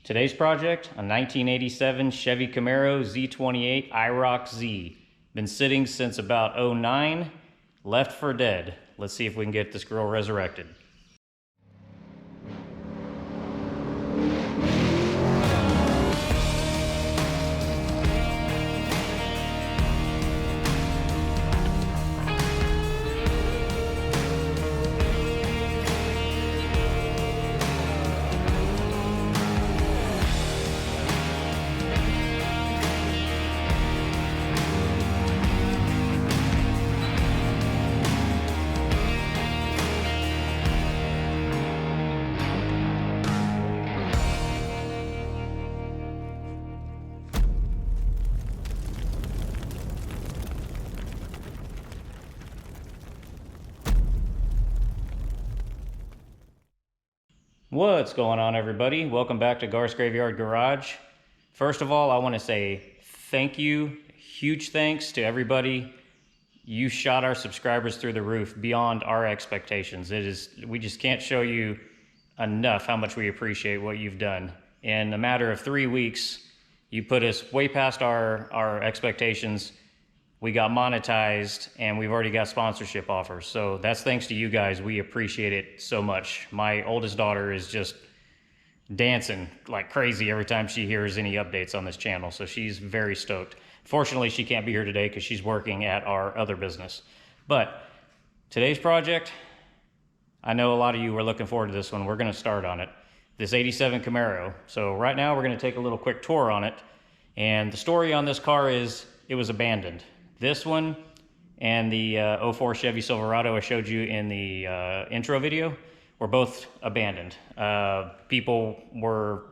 Today's project, a 1987 Chevy Camaro Z28 IROC Z. Been sitting since about '09, left for dead. Let's see if we can get this girl resurrected. What's going on, everybody? Welcome back to Garth's Graveyard Garage. First of all, I want to say thank you, huge thanks to everybody. You shot our subscribers through the roof beyond our expectations. We just can't show you enough how much we appreciate what you've done. In a matter of 3 weeks, you put us way past our expectations. We got monetized, and we've already got sponsorship offers. So that's thanks to you guys. We appreciate it so much. My oldest daughter is just dancing like crazy every time she hears any updates on this channel. So she's very stoked. Fortunately, she can't be here today because she's working at our other business. But today's project, I know a lot of you are looking forward to this one. We're gonna start on it. This 87 Camaro. So right now we're gonna take a little quick tour on it. And the story on this car is it was abandoned. This one and the 04 Chevy Silverado I showed you in the intro video were both abandoned. People were,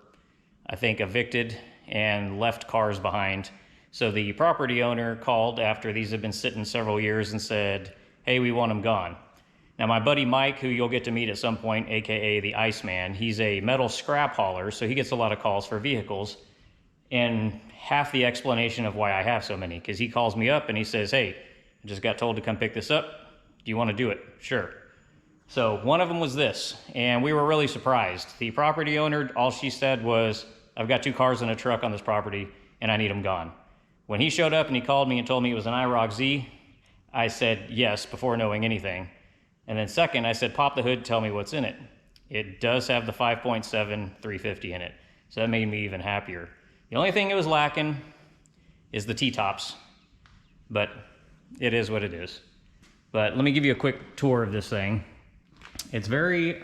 I think, evicted and left cars behind. So the property owner called after these had been sitting several years and said, hey, we want them gone. Now my buddy Mike, who you'll get to meet at some point, AKA the Iceman, he's a metal scrap hauler, so he gets a lot of calls for vehicles. And half the explanation of why I have so many, because he calls me up and he says, hey, I just got told to come pick this up. Do you want to do it? Sure. So one of them was this, and we were really surprised. The property owner, all she said was, I've got 2 cars and a truck on this property and I need them gone. When he showed up and he called me and told me it was an IROC Z, I said yes before knowing anything. And then second, I said, pop the hood, tell me what's in it. It does have the 5.7 350 in it. So that made me even happier. The only thing it was lacking is the T-tops, but it is what it is. But let me give you a quick tour of this thing. It's very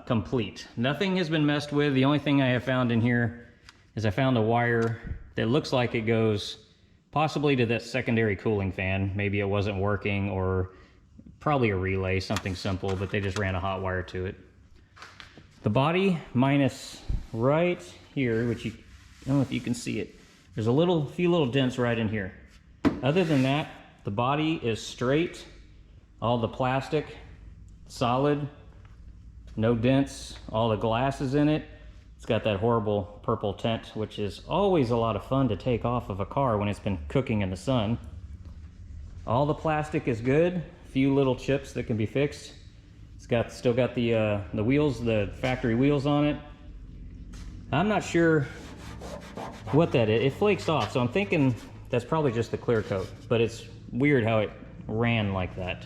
complete. Nothing has been messed with. The only thing I have found in here is I found a wire that looks like it goes possibly to that secondary cooling fan. Maybe it wasn't working, or probably a relay, something simple, but they just ran a hot wire to it. The body minus right here, which I don't know if you can see it. There's a few little dents right in here. Other than that, the body is straight. All the plastic, solid, no dents. All the glass is in it. It's got that horrible purple tint, which is always a lot of fun to take off of a car when it's been cooking in the sun. All the plastic is good. A few little chips that can be fixed. It's still got the wheels, the factory wheels on it. I'm not sure what that is. It flakes off, so I'm thinking that's probably just the clear coat, but it's weird how it ran like that.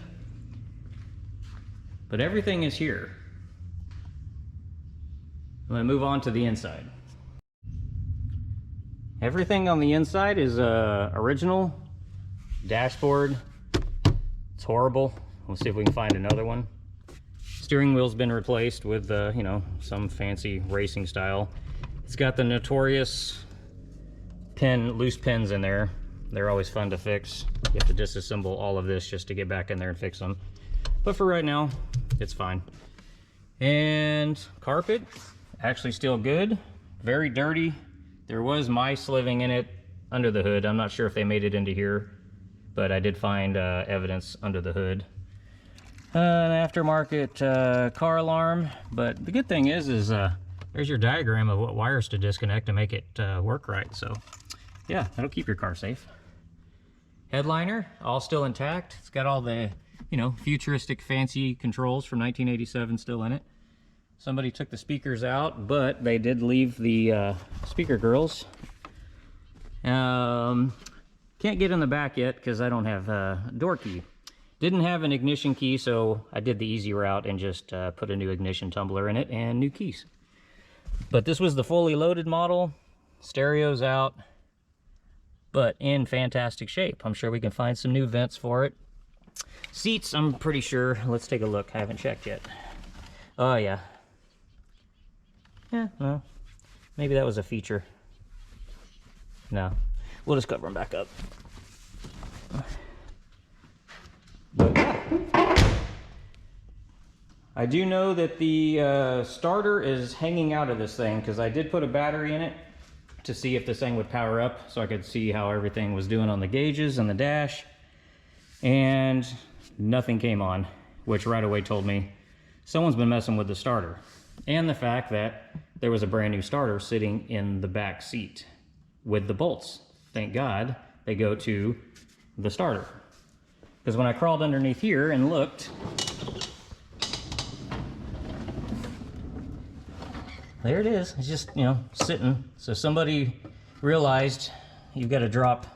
But everything is here. I'm gonna move on to the inside. Everything on the inside is original. Dashboard, it's horrible. We'll see if we can find another one. Steering wheel's been replaced with you know, some fancy racing style. It's got the notorious loose pins in there. They're always fun to fix. You have to disassemble all of this just to get back in there and fix them. But for right now, it's fine. And carpet, actually still good. Very dirty. There was mice living in it under the hood. I'm not sure if they made it into here, but I did find evidence under the hood. An aftermarket car alarm, but the good thing is there's your diagram of what wires to disconnect to make it work right. So yeah, that'll keep your car safe. Headliner, all still intact. It's got all the, you know, futuristic fancy controls from 1987 still in it. Somebody took the speakers out, but they did leave the speaker girls. Can't get in the back yet because I don't have a door key. Didn't have an ignition key, so I did the easy route and just put a new ignition tumbler in it and new keys. But this was the fully loaded model. Stereo's out, but in fantastic shape. I'm sure we can find some new vents for it. Seats, I'm pretty sure. Let's take a look. I haven't checked yet. Oh, yeah. Yeah, no. Maybe that was a feature. No. We'll just cover them back up. But yeah. I do know that the starter is hanging out of this thing because I did put a battery in it to see if this thing would power up so I could see how everything was doing on the gauges and the dash. And nothing came on, which right away told me someone's been messing with the starter. And the fact that there was a brand new starter sitting in the back seat with the bolts. Thank God they go to the starter. Because when I crawled underneath here and looked, there it is. It's just, you know, sitting. So somebody realized you've got to drop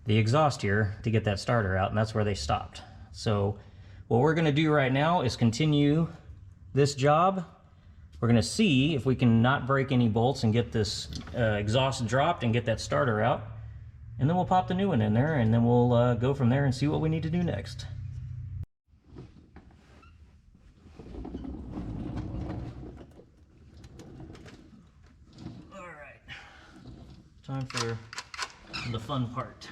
the exhaust here to get that starter out, and that's where they stopped. So what we're going to do right now is continue this job. We're going to see if we can not break any bolts and get this exhaust dropped and get that starter out. And then we'll pop the new one in there, and then we'll go from there and see what we need to do next. All right, time for the fun part.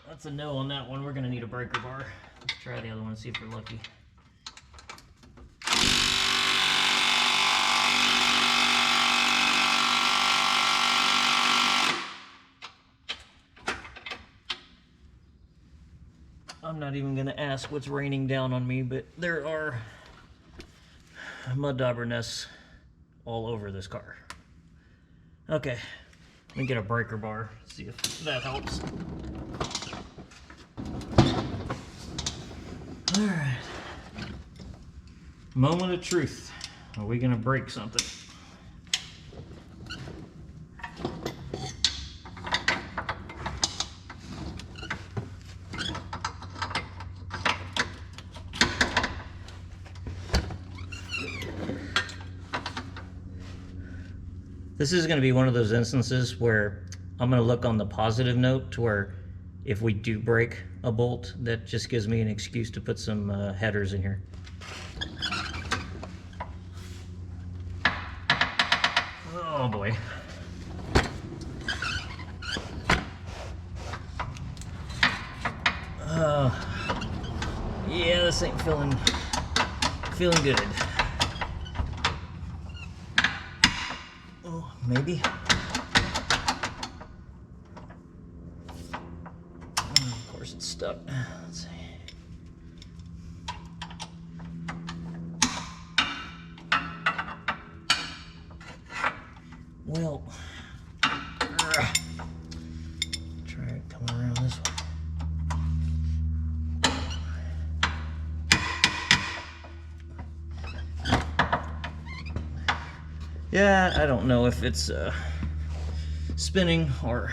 That's a no on that one. We're gonna need a breaker bar. Let's try the other one and see if we're lucky. I'm not even gonna ask what's raining down on me, but there are mud dauber nests all over this car. Okay, let me get a breaker bar, see if that helps. All right. Moment of truth. Are we gonna break something? This is gonna be one of those instances where I'm gonna look on the positive note to where if we do break a bolt, that just gives me an excuse to put some headers in here. Oh boy. Yeah, this ain't feeling good. Oh, maybe. Of course it's stuck. Let's see. Well, try it coming around this way. Yeah, I don't know if it's spinning or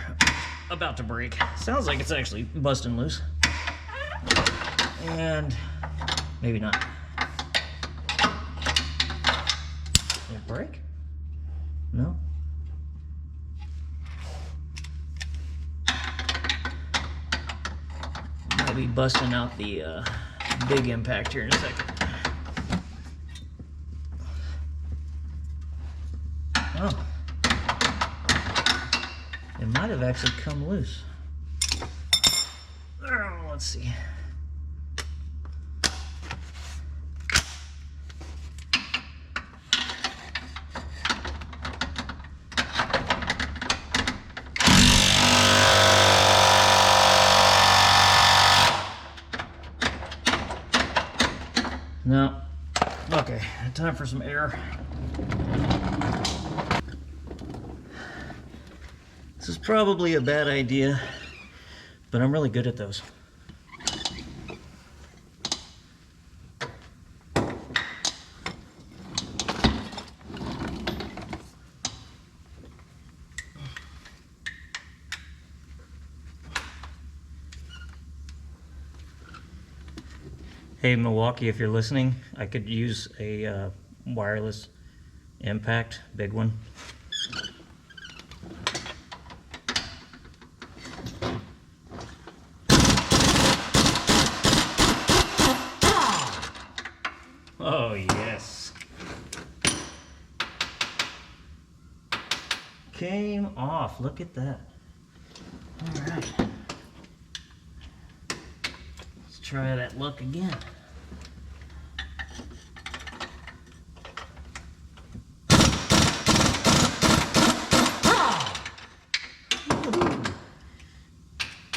about to break. Sounds like it's actually busting loose. And maybe not. Did it break? No? Might be busting out the big impact here in a second. Oh. It might have actually come loose. Oh, let's see. No, Time for some air. This is probably a bad idea, but I'm really good at those. Hey Milwaukee, if you're listening, I could use a wireless impact, big one. Oh yes. Came off, look at that. All right. Let's try that luck again.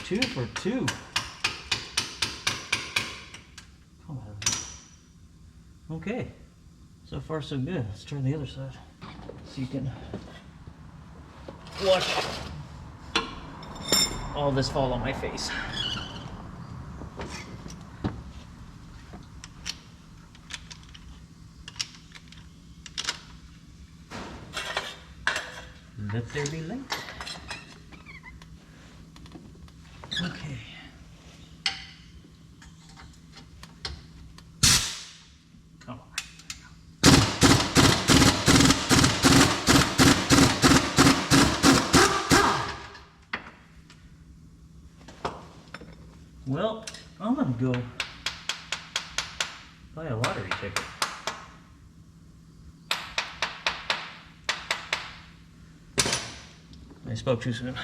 Two for two. Come on. Okay, so far so good. Let's try the other side so you can watch all this fall on my face. Let there be light. Okay. Come on. Well, I'm gonna go buy a lottery ticket. I spoke too soon.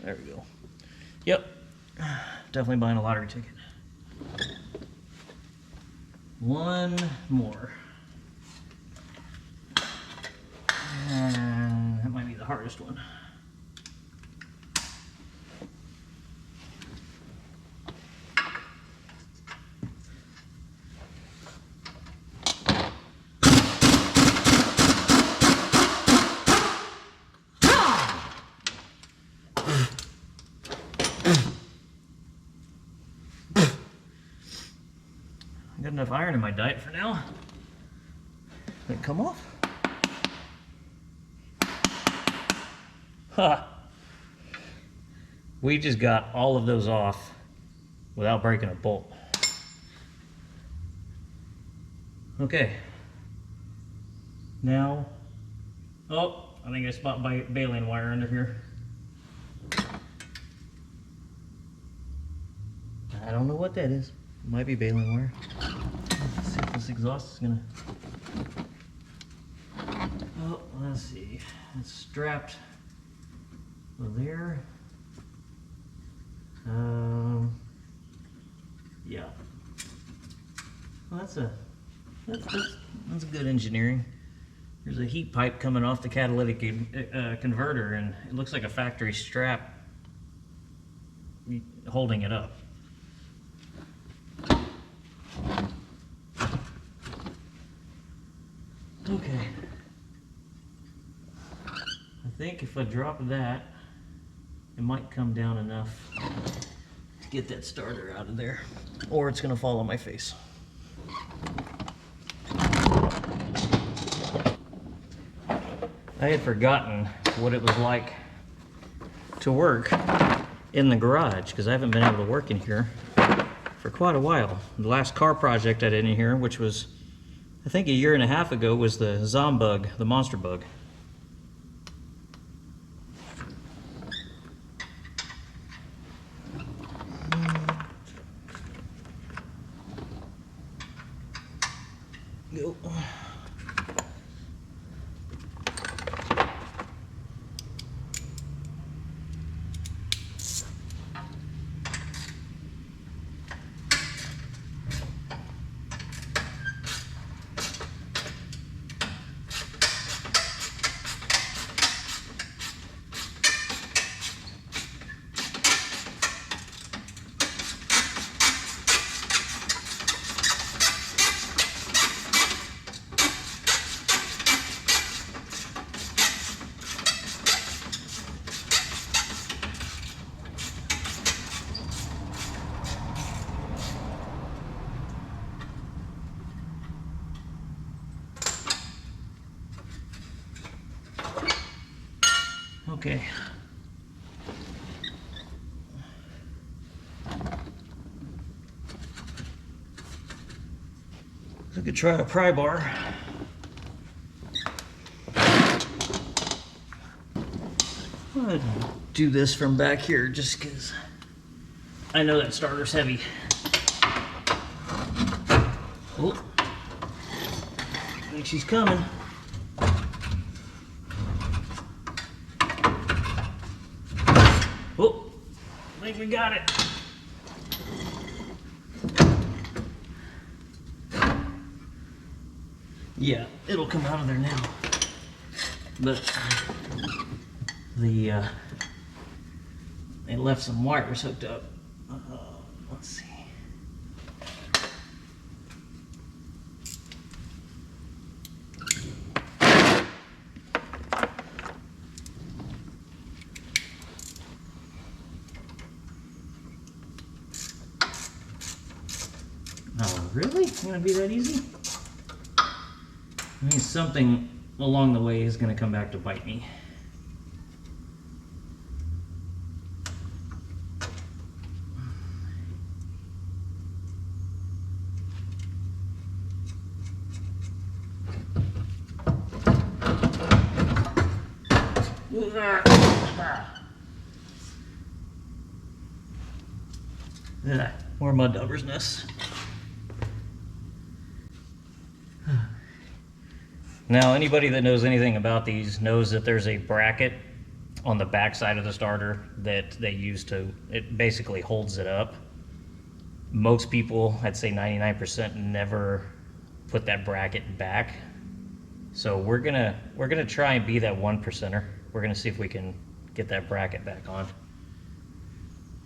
There we go. Yep, definitely buying a lottery ticket. One more. And that might be the hardest one. I got enough iron in my diet for now. Did it come off? Ha! We just got all of those off without breaking a bolt. Okay. Now, oh, I think I spot baling wire under here. I don't know what that is. It might be baling wire. Let's see if this exhaust is gonna. Oh, let's see. It's strapped there. Yeah. Well, that's good engineering. There's a heat pipe coming off the catalytic converter, and it looks like a factory strap holding it up. Okay. I think if I drop that, it might come down enough to get that starter out of there, or it's gonna fall on my face. I had forgotten what it was like to work in the garage, because I haven't been able to work in here for quite a while. The last car project I did in here, which was I think a year and a half ago, was the Zombug, the monster bug. Go. Okay. I could try a pry bar. I'm gonna do this from back here just because I know that starter's heavy. Oh, I think she's coming. Oh, I think we got it. Yeah, it'll come out of there now. But they left some wires hooked up. Let's see. Oh, really? It's gonna be that easy? I mean, something along the way is gonna come back to bite me. More mud dauber's nests. Now, anybody that knows anything about these knows that there's a bracket on the back side of the starter that they use to, it basically holds it up. Most people, I'd say 99%, never put that bracket back. So we're gonna try and be that 1%er. We're gonna see if we can get that bracket back on.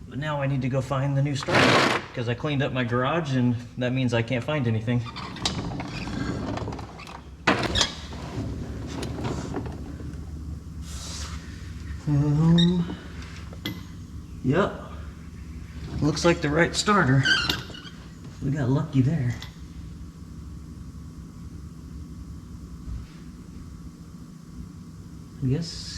But now I need to go find the new starter because I cleaned up my garage and that means I can't find anything. Yep. Looks like the right starter. We got lucky there. I guess.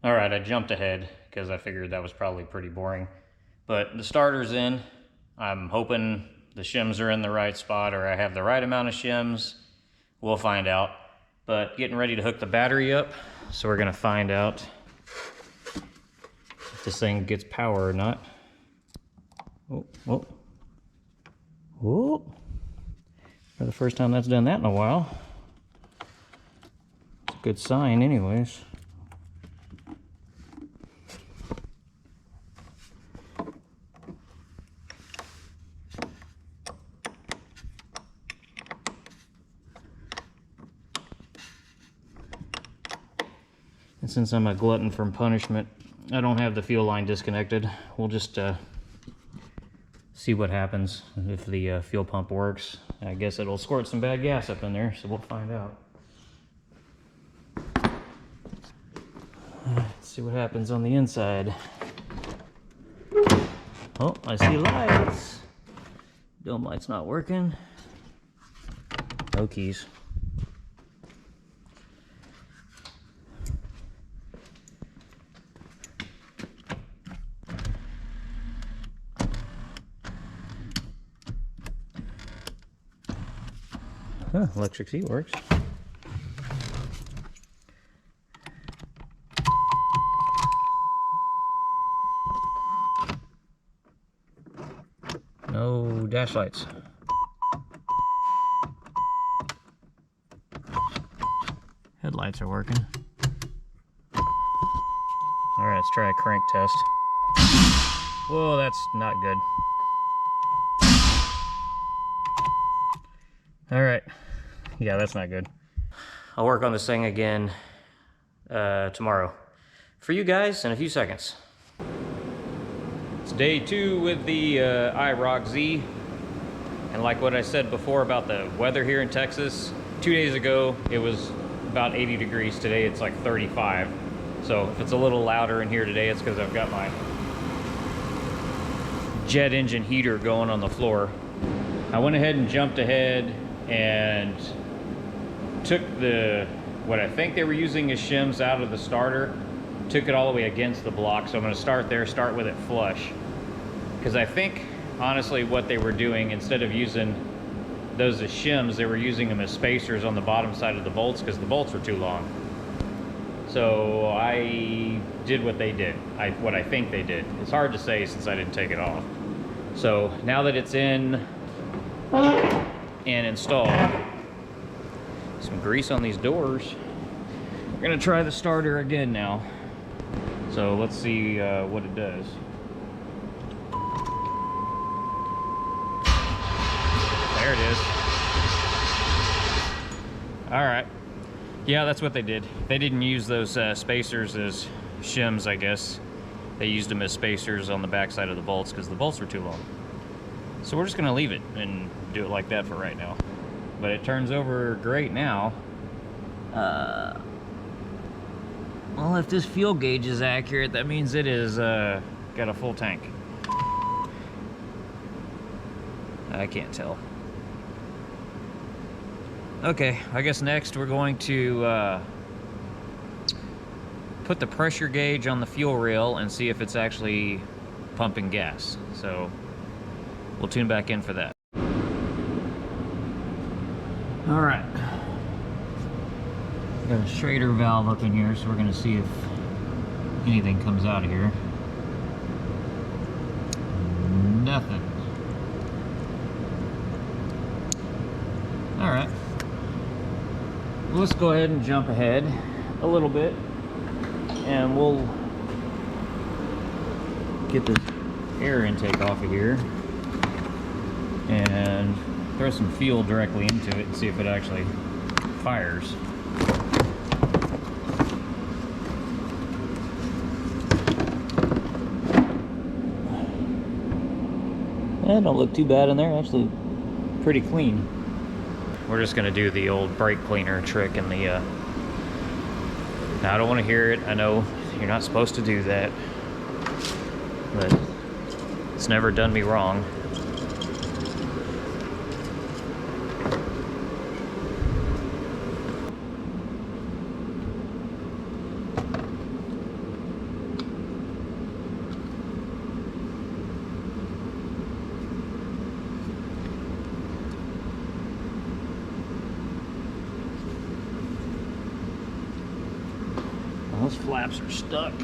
All right, I jumped ahead because I figured that was probably pretty boring. But the starter's in. I'm hoping the shims are in the right spot or I have the right amount of shims. We'll find out. But getting ready to hook the battery up. So we're gonna find out if this thing gets power or not. Oh, oh. Oh. For the first time that's done that in a while. It's a good sign anyways. And since I'm a glutton for punishment, I don't have the fuel line disconnected. We'll just see what happens if the fuel pump works. I guess it'll squirt some bad gas up in there, so we'll find out. Let's see what happens on the inside. Oh, I see lights. Dome light's not working. No keys. Huh, electric seat works. No dash lights. Headlights are working. All right, let's try a crank test. Whoa, that's not good. All right. Yeah, that's not good. I'll work on this thing again tomorrow. For you guys in a few seconds. It's day 2 with the IROC Z. And like what I said before about the weather here in Texas, 2 days ago it was about 80 degrees. Today it's like 35. So if it's a little louder in here today, it's because I've got my jet engine heater going on the floor. I went ahead and jumped ahead and took what I think they were using as shims out of the starter, took it all the way against the block. So I'm going to start there, start with it flush. Because I think, honestly, what they were doing, instead of using those as shims, they were using them as spacers on the bottom side of the bolts because the bolts were too long. So I did what they did, what I think they did. It's hard to say since I didn't take it off. So now that it's in and installed, some grease on these doors, we're gonna try the starter again now. So let's see what it does. There it is. All right. Yeah, that's what they did. They didn't use those spacers as shims, I guess. They used them as spacers on the backside of the bolts because the bolts were too long. So we're just gonna leave it and do it like that for right now. But it turns over great now. Well, if this fuel gauge is accurate, that means it is got a full tank. I can't tell. Okay, I guess next we're going to put the pressure gauge on the fuel rail and see if it's actually pumping gas. So we'll tune back in for that. All right. Got a Schrader valve up in here, so we're going to see if anything comes out of here. Nothing. All right. Let's go ahead and jump ahead a little bit, and we'll get this air intake off of here and throw some fuel directly into it and see if it actually fires. That don't look too bad in there, actually pretty clean. We're just gonna do the old brake cleaner trick in the now I don't want to hear it. I know you're not supposed to do that, but it's never done me wrong. Those flaps are stuck.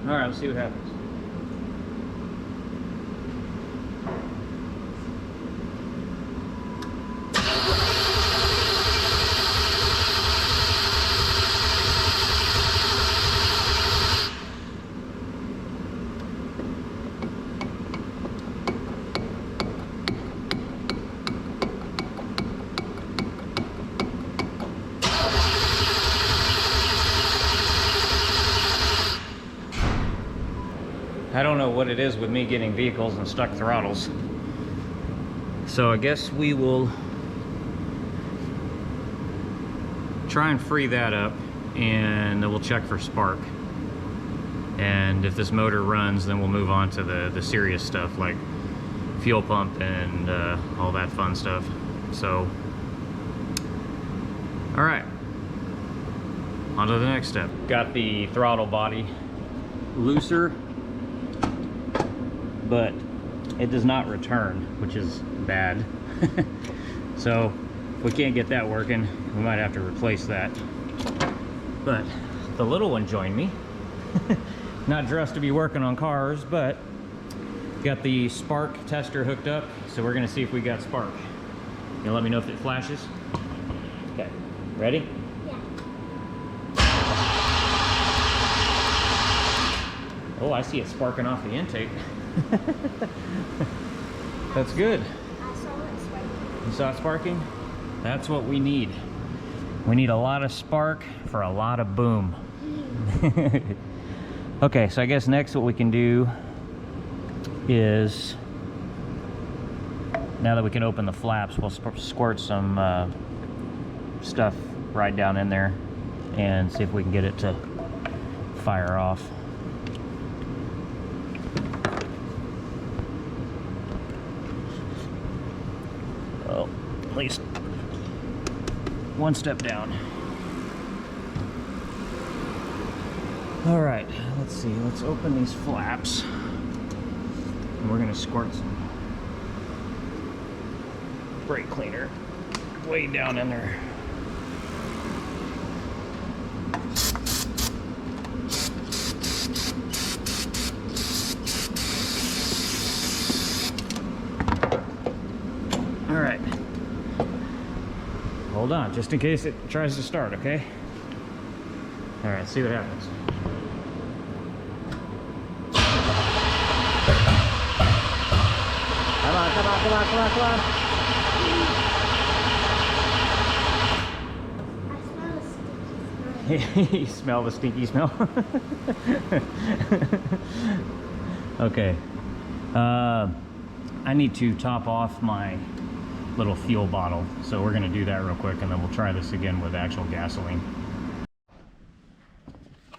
All right, let's see what happens. I don't know what it is with me getting vehicles and stuck throttles. So I guess we will try and free that up, and then we'll check for spark. And if this motor runs, then we'll move on to the serious stuff like fuel pump and all that fun stuff. So, all right, on to the next step. Got the throttle body looser, but it does not return, which is bad. So if we can't get that working, we might have to replace that. But the little one joined me. Not dressed to be working on cars, but got the spark tester hooked up, so we're gonna see if we got spark. You let me know if it flashes? Okay, ready? Yeah. Oh, I see it sparking off the intake. That's good. I saw it sparking. You saw it sparking? That's what we need. We need a lot of spark for a lot of boom. Okay, so I guess next what we can do is, now that we can open the flaps, we'll squirt some stuff right down in there and see if we can get it to fire off. Well, at least one step down. All right, let's see, let's open these flaps. And we're gonna squirt some brake cleaner way down in there. All right. Hold on, just in case it tries to start, okay? All right, see what happens. Come on, come on, come on, come on, come on. You smell the stinky smell? Okay. I need to top off my little fuel bottle, so we're gonna do that real quick and then we'll try this again with actual gasoline.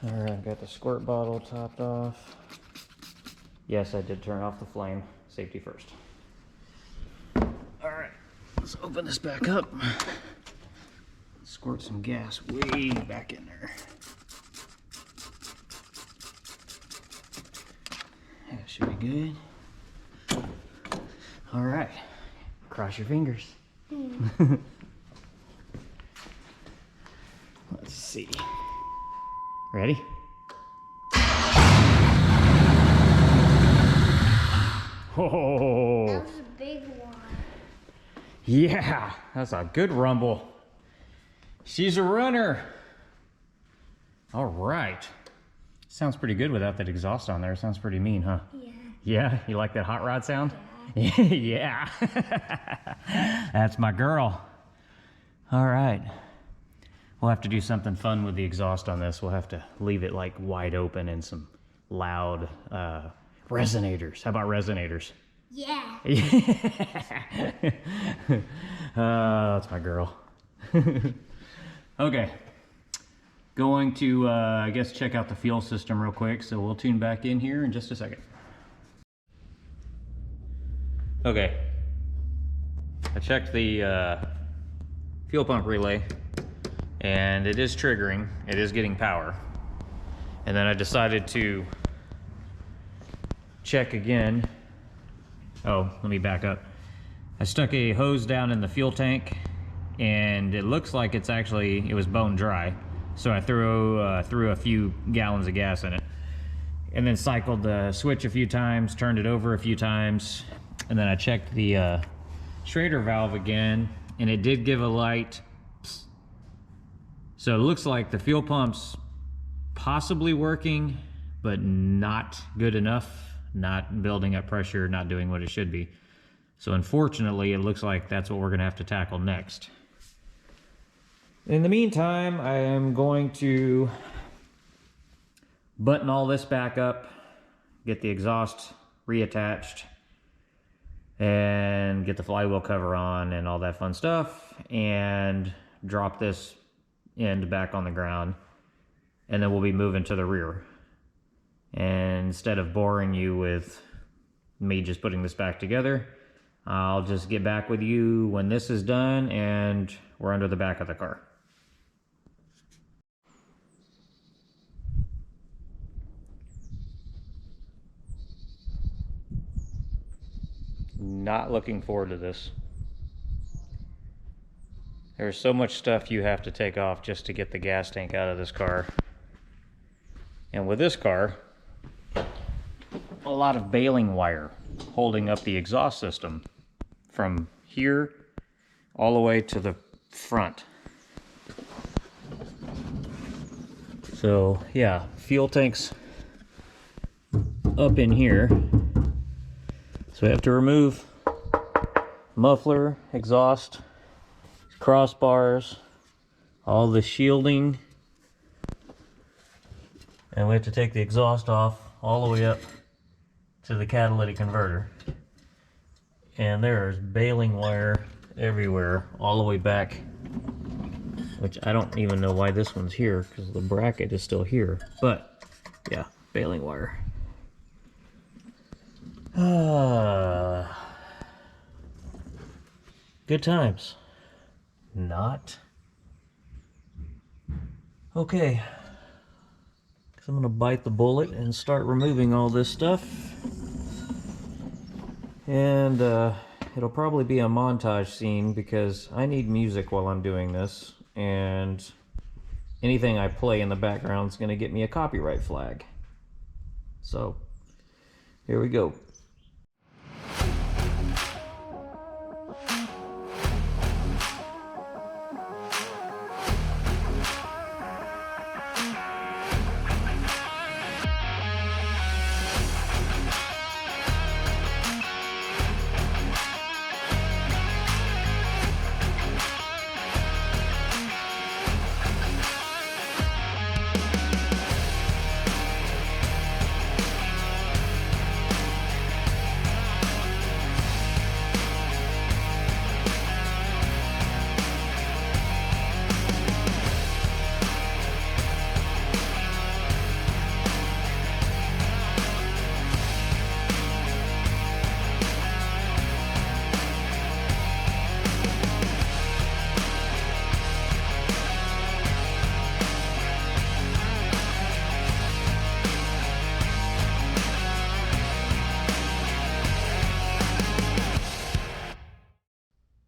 All right, got the squirt bottle topped off. Yes, I did turn off the flame. Safety first. All right, let's open this back up. Squirt some gas way back in there. That should be good. All right, cross your fingers. Let's see. Ready? Oh, That was a big one. yeah, that's a good rumble. She's a runner. All right. Sounds pretty good without that exhaust on there. Sounds pretty mean, huh? Yeah. Yeah, you like that hot rod sound? Yeah. Yeah. That's my girl. All right. We'll have to do something fun with the exhaust on this. We'll have to leave it like wide open and some loud resonators. How about resonators? Yeah. That's my girl. Okay. Going to, I guess, check out the fuel system real quick. So we'll tune back in here in just a second. Okay. I checked the fuel pump relay and it is triggering. It is getting power. And then I decided to check again. Oh, let me back up. I stuck a hose down in the fuel tank and it looks like it's actually, it was bone dry. So I threw a few gallons of gas in it and then cycled the switch a few times, turned it over a few times. And then I checked the Schrader valve again and it did give a light. So it looks like the fuel pump's possibly working, but not good enough, not building up pressure, not doing what it should be. So unfortunately, it looks like that's what we're gonna have to tackle next. In the meantime, I am going to button all this back up, get the exhaust reattached, and get the flywheel cover on and all that fun stuff, and drop this end back on the ground, and then we'll be moving to the rear. And instead of boring you with me just putting this back together, I'll just get back with you when this is done and we're under the back of the car. Not looking forward to this. There's so much stuff you have to take off just to get the gas tank out of this car. And with this car, a lot of baling wire holding up the exhaust system from here all the way to the front. So yeah, fuel tank's up in here. So we have to remove muffler, exhaust, crossbars, all the shielding, and we have to take the exhaust off all the way up to the catalytic converter. And there's baling wire everywhere, all the way back, which I don't even know why this one's here because the bracket is still here, but yeah, baling wire. Good times. Not. Okay. So I'm gonna bite the bullet and start removing all this stuff. And it'll probably be a montage scene because I need music while I'm doing this, and anything I play in the background is gonna get me a copyright flag. So here we go.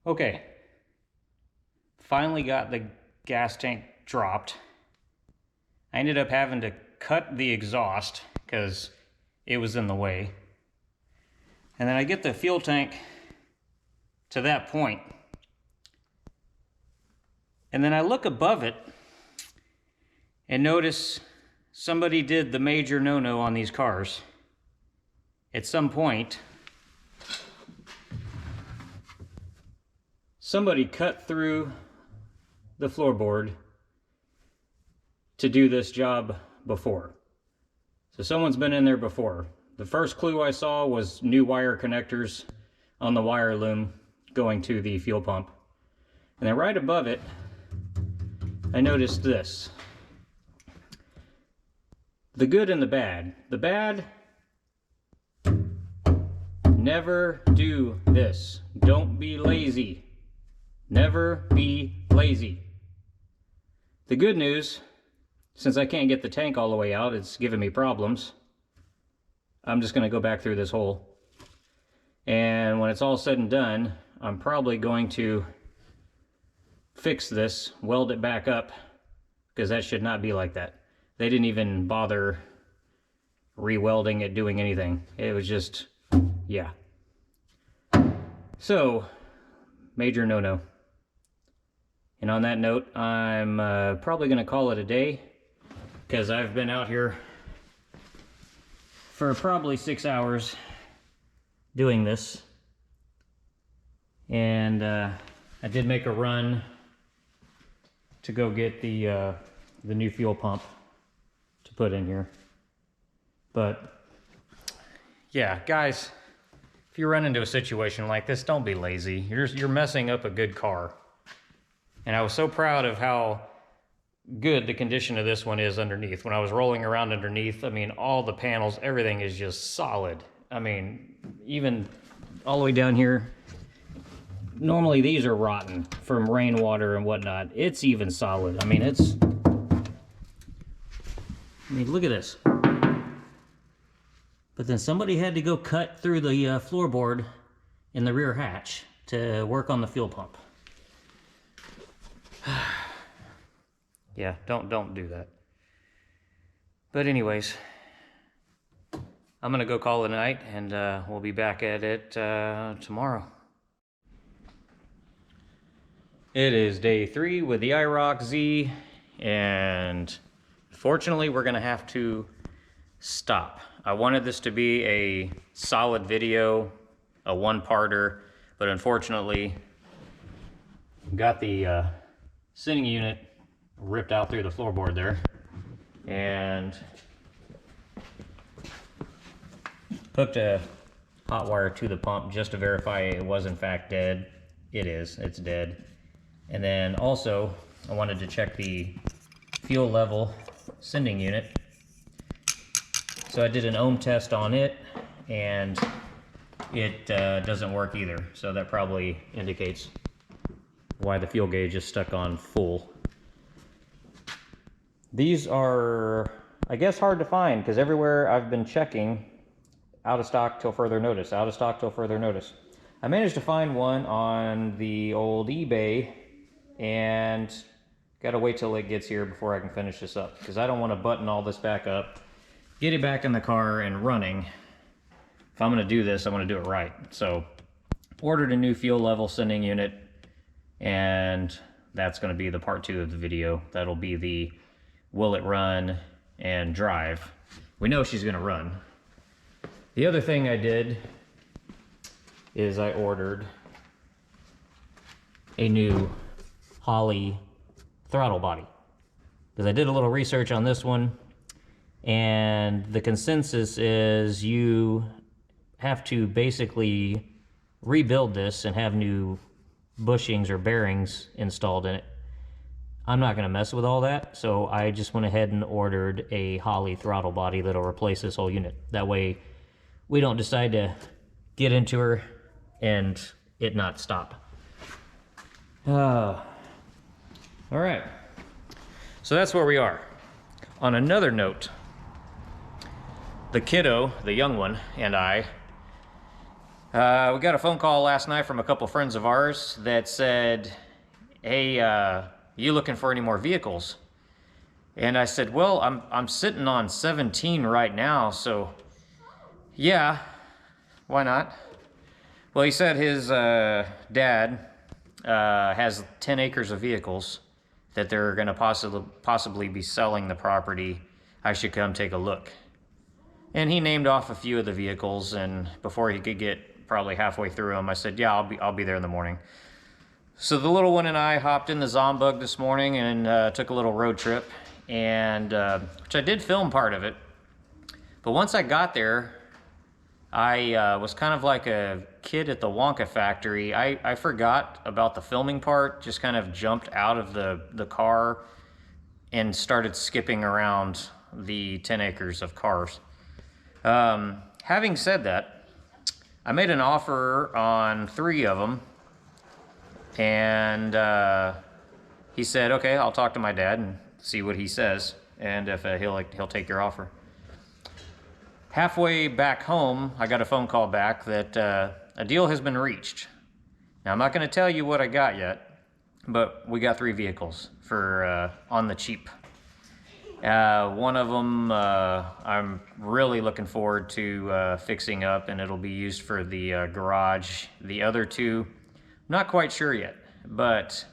Okay, finally got the gas tank dropped. I ended up having to cut the exhaust because it was in the way. And then I get the fuel tank to that point. And then I look above it and notice somebody did the major no-no on these cars. At some point, somebody cut through the floorboard to do this job before. So someone's been in there before. The first clue I saw was new wire connectors on the wire loom going to the fuel pump. And then right above it, I noticed this. The good and the bad. The bad, never do this. Don't be lazy. Never be lazy. The good news, since I can't get the tank all the way out, it's giving me problems. I'm just going to go back through this hole. And when it's all said and done, I'm probably going to fix this, weld it back up, because that should not be like that. They didn't even bother re-welding it, doing anything. It was just, yeah. So, major no-no. And on that note, I'm probably going to call it a day, because I've been out here for probably 6 hours doing this. And I did make a run to go get the new fuel pump to put in here. But yeah, guys, if you run into a situation like this, don't be lazy. You're messing up a good car. And I was so proud of how good the condition of this one is underneath. When I was rolling around underneath, I mean, all the panels, everything is just solid. I mean, even all the way down here, normally these are rotten from rainwater and whatnot. It's even solid. I mean, look at this. But then somebody had to go cut through the floorboard in the rear hatch to work on the fuel pump. Yeah, don't do that. But anyways, I'm gonna go call it a night, and we'll be back at it tomorrow. It is day 3 with the IROC Z, and fortunately we're gonna have to stop I wanted this to be a solid video, a one-parter, but unfortunately got the sitting unit ripped out through the floorboard there, and hooked a hot wire to the pump just to verify it was in fact dead. It is, it's dead. And then also I wanted to check the fuel level sending unit. So I did an ohm test on it, and it doesn't work either. So that probably indicates why the fuel gauge is stuck on full. These are, I guess, hard to find because everywhere I've been checking, out of stock till further notice, out of stock till further notice. I managed to find one on the old eBay, and gotta wait till it gets here before I can finish this up, because I don't want to button all this back up, get it back in the car and running. If I'm gonna do this, I want to do it right. So ordered a new fuel level sending unit, and that's going to be the part 2 of the video. That'll be the will it run and drive. We know she's going to run. The other thing I did is I ordered a new Holley throttle body, because I did a little research on this one, and the consensus is you have to basically rebuild this and have new bushings or bearings installed in it. I'm not going to mess with all that, so I just went ahead and ordered a Holley throttle body that'll replace this whole unit. That way we don't decide to get into her and it not stop. All right, so that's where we are. On another note, the kiddo, the young one, and I, we got a phone call last night from a couple friends of ours that said, hey, you looking for any more vehicles? And I said, well, I'm sitting on 17 right now, so yeah, why not? Well, he said his dad has 10 acres of vehicles that they're gonna possibly be selling the property. I should come take a look. And he named off a few of the vehicles, and before he could get probably halfway through them, I said, yeah, I'll be there in the morning. So the little one and I hopped in the Zombug this morning and took a little road trip, and which I did film part of it. But once I got there, I was kind of like a kid at the Wonka factory. I forgot about the filming part, just kind of jumped out of the car and started skipping around the 10 acres of cars. Having said that, I made an offer on 3 of them, and he said, okay, I'll talk to my dad and see what he says, and if he'll take your offer. Halfway back home, I got a phone call back that a deal has been reached. Now, I'm not going to tell you what I got yet, but we got 3 vehicles for on the cheap. One of them I'm really looking forward to fixing up, and it'll be used for the garage. The other 2, not quite sure yet, but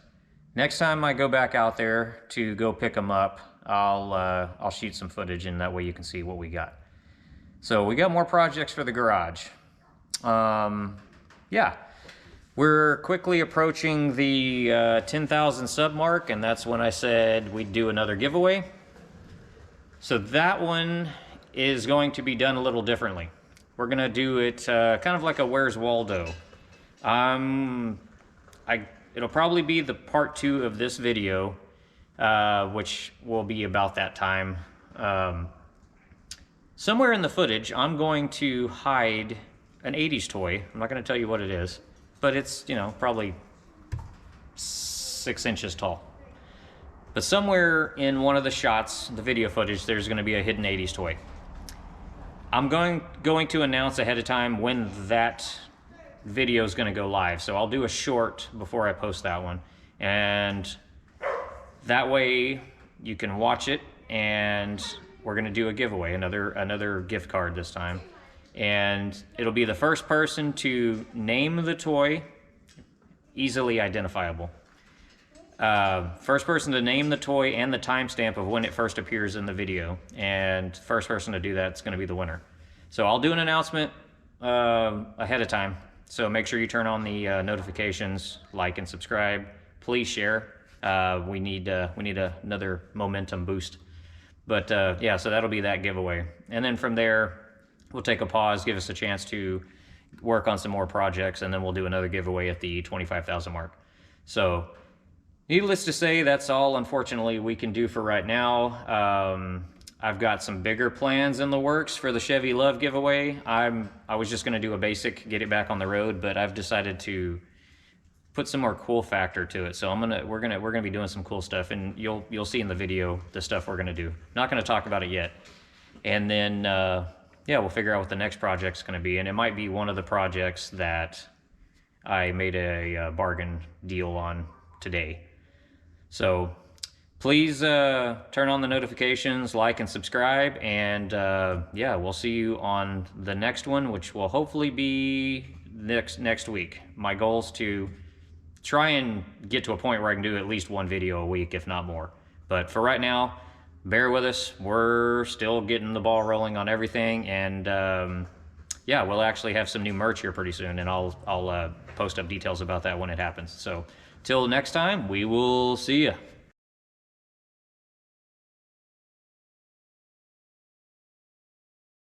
next time I go back out there to go pick them up, I'll shoot some footage, and that way you can see what we got. So we got more projects for the garage. Yeah, we're quickly approaching the 10,000 sub mark, and that's when I said we'd do another giveaway. So that one is going to be done a little differently. We're gonna do it kind of like a Where's Waldo. It'll probably be the part 2 of this video, which will be about that time. Somewhere in the footage, I'm going to hide an 80s toy. I'm not gonna tell you what it is, but it's, you know, probably 6 inches tall. But somewhere in one of the shots, the video footage, there's gonna be a hidden 80s toy. I'm going to announce ahead of time when that video is gonna go live. So I'll do a short before I post that one. And that way you can watch it, and we're gonna do a giveaway, another gift card this time. And it'll be the first person to name the toy, easily identifiable. First person to name the toy and the timestamp of when it first appears in the video, and first person to do that is going to be the winner. So I'll do an announcement ahead of time. So make sure you turn on the notifications, like and subscribe. Please share. We need another momentum boost. But yeah, so that'll be that giveaway. And then from there, we'll take a pause, give us a chance to work on some more projects, and then we'll do another giveaway at the 25,000 mark. So needless to say, that's all, unfortunately, we can do for right now. I've got some bigger plans in the works for the Chevy Love giveaway. I was just gonna do a basic, get it back on the road, but I've decided to put some more cool factor to it. So we're gonna be doing some cool stuff, and you'll see in the video the stuff we're gonna do. Not gonna talk about it yet. And then yeah, we'll figure out what the next project's gonna be, and it might be one of the projects that I made a bargain deal on today. So please turn on the notifications, like and subscribe, and yeah, we'll see you on the next one, which will hopefully be next week. My goal is to try and get to a point where I can do at least one video a week, if not more. But for right now, bear with us. We're still getting the ball rolling on everything, and yeah, we'll actually have some new merch here pretty soon, and I'll post up details about that when it happens. So till next time, we will see ya.